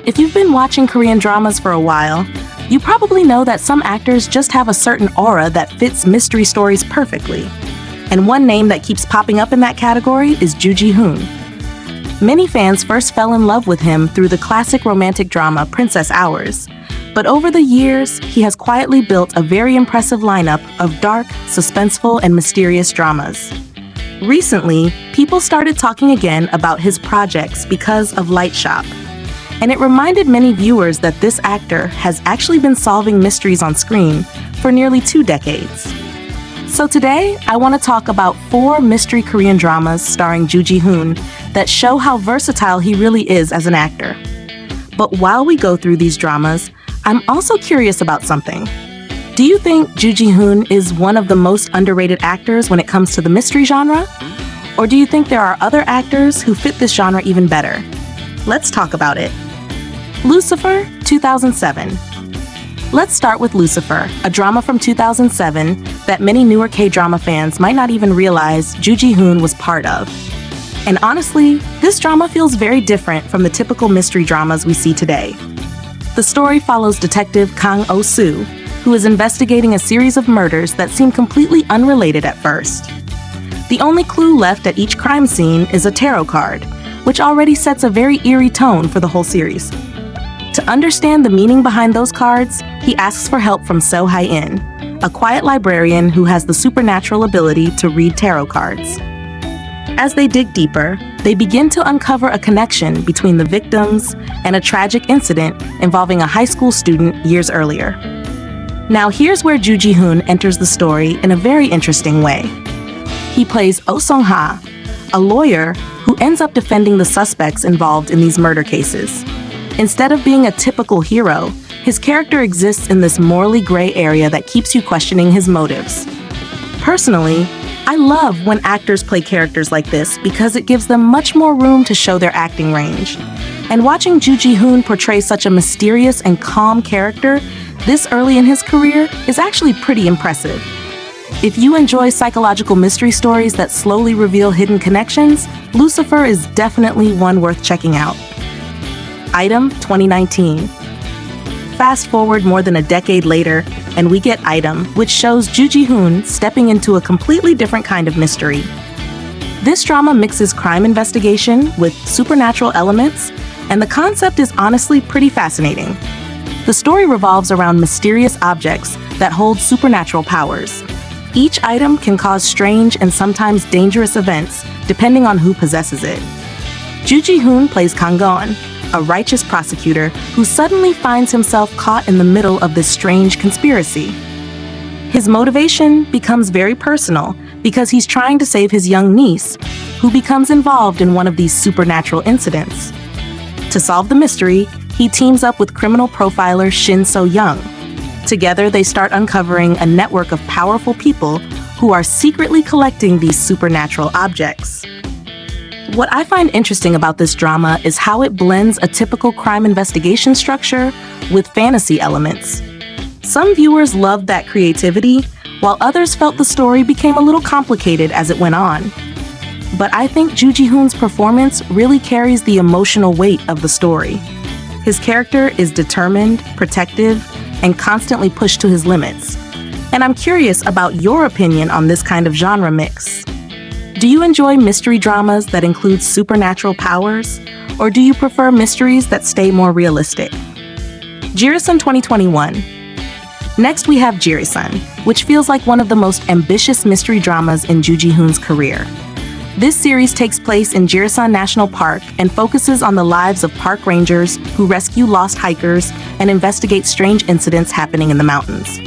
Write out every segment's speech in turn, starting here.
If you've been watching Korean dramas for a while, you probably know that some actors just have a certain aura that fits mystery stories perfectly. And one name that keeps popping up in that category is Ju Ji Hoon. Many fans first fell in love with him through the classic romantic drama Princess Hours, but over the years, he has quietly built a very impressive lineup of dark, suspenseful, and mysterious dramas. Recently, people started talking again about his projects because of Light Shop, and it reminded many viewers that this actor has actually been solving mysteries on screen for nearly 2 decades. So today, I want to talk about 4 mystery Korean dramas starring Ju Ji Hoon that show how versatile he really is as an actor. But while we go through these dramas, I'm also curious about something. Do you think Ju Ji Hoon is one of the most underrated actors when it comes to the mystery genre? Or do you think there are other actors who fit this genre even better? Let's talk about it. Lucifer, 2007. Let's start with Lucifer, a drama from 2007 that many newer K-drama fans might not even realize Ju Ji Hoon was part of. And honestly, this drama feels very different from the typical mystery dramas we see today. The story follows Detective Kang Oh-soo, who is investigating a series of murders that seem completely unrelated at first. The only clue left at each crime scene is a tarot card, which already sets a very eerie tone for the whole series. To understand the meaning behind those cards, he asks for help from Seo Hae-in, a quiet librarian who has the supernatural ability to read tarot cards. As they dig deeper, they begin to uncover a connection between the victims and a tragic incident involving a high school student years earlier. Now here's where Ju Ji Hoon enters the story in a very interesting way. He plays Oh Sung-ha, a lawyer who ends up defending the suspects involved in these murder cases. Instead of being a typical hero, his character exists in this morally gray area that keeps you questioning his motives. Personally, I love when actors play characters like this because it gives them much more room to show their acting range. And watching Ju Ji Hoon portray such a mysterious and calm character this early in his career is actually pretty impressive. If you enjoy psychological mystery stories that slowly reveal hidden connections, Lucifer is definitely one worth checking out. Item 2019. Fast forward more than a decade later, and we get Item, which shows Ju Ji Hoon stepping into a completely different kind of mystery. This drama mixes crime investigation with supernatural elements, and the concept is honestly pretty fascinating. The story revolves around mysterious objects that hold supernatural powers. Each item can cause strange and sometimes dangerous events, depending on who possesses it. Ju Ji Hoon plays Kang Gon, a righteous prosecutor who suddenly finds himself caught in the middle of this strange conspiracy. His motivation becomes very personal because he's trying to save his young niece, who becomes involved in one of these supernatural incidents. To solve the mystery, he teams up with criminal profiler Shin So-young. Together, they start uncovering a network of powerful people who are secretly collecting these supernatural objects. What I find interesting about this drama is how it blends a typical crime investigation structure with fantasy elements. Some viewers loved that creativity, while others felt the story became a little complicated as it went on. But I think Ju Ji Hoon's performance really carries the emotional weight of the story. His character is determined, protective, and constantly pushed to his limits. And I'm curious about your opinion on this kind of genre mix. Do you enjoy mystery dramas that include supernatural powers, or do you prefer mysteries that stay more realistic? Jirisan 2021. Next we have Jirisan, which feels like one of the most ambitious mystery dramas in Ju Ji Hoon's career. This series takes place in Jirisan National Park and focuses on the lives of park rangers who rescue lost hikers and investigate strange incidents happening in the mountains.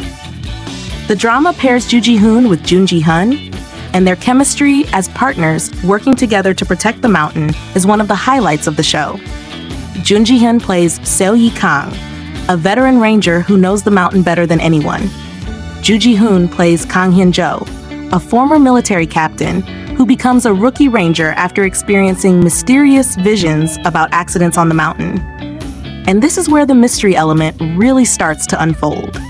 The drama pairs Ju Ji Hoon with Jun Ji Hoon, and their chemistry as partners working together to protect the mountain is one of the highlights of the show. Jun Ji Hoon plays Seo Yi Kang, a veteran ranger who knows the mountain better than anyone. Ju Ji Hoon plays Kang Hyun Jo, a former military captain who becomes a rookie ranger after experiencing mysterious visions about accidents on the mountain. And this is where the mystery element really starts to unfold.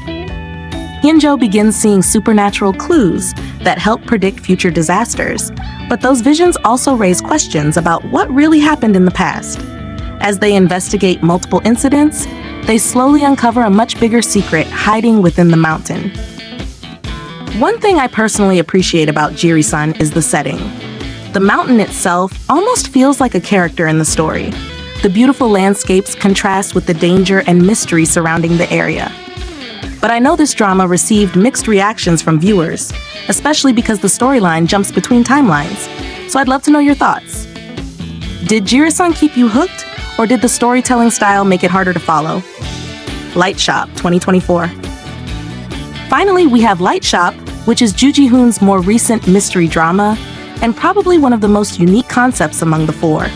Hyun-jo begins seeing supernatural clues that help predict future disasters, but those visions also raise questions about what really happened in the past. As they investigate multiple incidents, they slowly uncover a much bigger secret hiding within the mountain. One thing I personally appreciate about Jirisan is the setting. The mountain itself almost feels like a character in the story. The beautiful landscapes contrast with the danger and mystery surrounding the area. But I know this drama received mixed reactions from viewers, especially because the storyline jumps between timelines. So I'd love to know your thoughts. Did Jirisan keep you hooked, or did the storytelling style make it harder to follow? Light Shop 2024. Finally, we have Light Shop, which is Ju Ji Hoon's more recent mystery drama, and probably one of the most unique concepts among the four.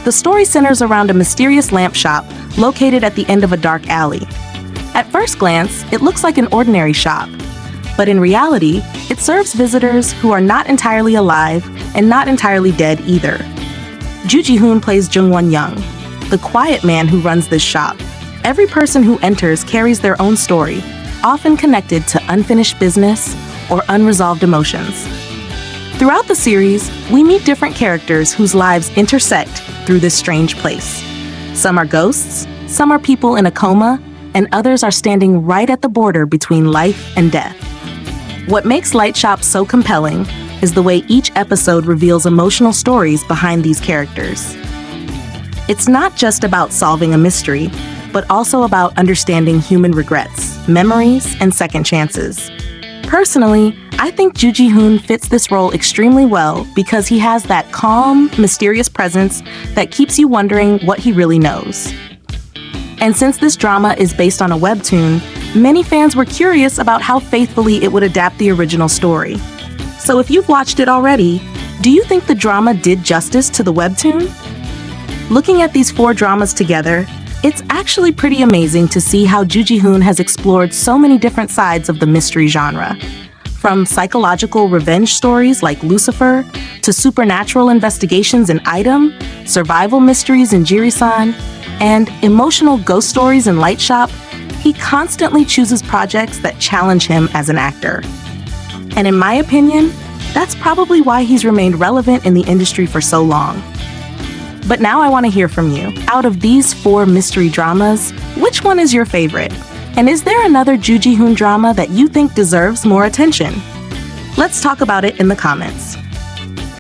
The story centers around a mysterious lamp shop located at the end of a dark alley. At first glance, it looks like an ordinary shop, but in reality, it serves visitors who are not entirely alive and not entirely dead either. Ju Ji Hoon plays Jung-won Young, the quiet man who runs this shop. Every person who enters carries their own story, often connected to unfinished business or unresolved emotions. Throughout the series, we meet different characters whose lives intersect through this strange place. Some are ghosts, some are people in a coma, and others are standing right at the border between life and death. What makes Light Shop so compelling is the way each episode reveals emotional stories behind these characters. It's not just about solving a mystery, but also about understanding human regrets, memories, and second chances. Personally, I think Ju Ji Hoon fits this role extremely well because he has that calm, mysterious presence that keeps you wondering what he really knows. And since this drama is based on a webtoon, many fans were curious about how faithfully it would adapt the original story. So if you've watched it already, do you think the drama did justice to the webtoon? Looking at these four dramas together, it's actually pretty amazing to see how Ju Ji Hoon has explored so many different sides of the mystery genre. From psychological revenge stories like Lucifer, to supernatural investigations in Item, survival mysteries in Jirisan, and emotional ghost stories in Light Shop, he constantly chooses projects that challenge him as an actor. And in my opinion, that's probably why he's remained relevant in the industry for so long. But now I want to hear from you. Out of these four mystery dramas, which one is your favorite? And is there another Ju Ji Hoon drama that you think deserves more attention? Let's talk about it in the comments.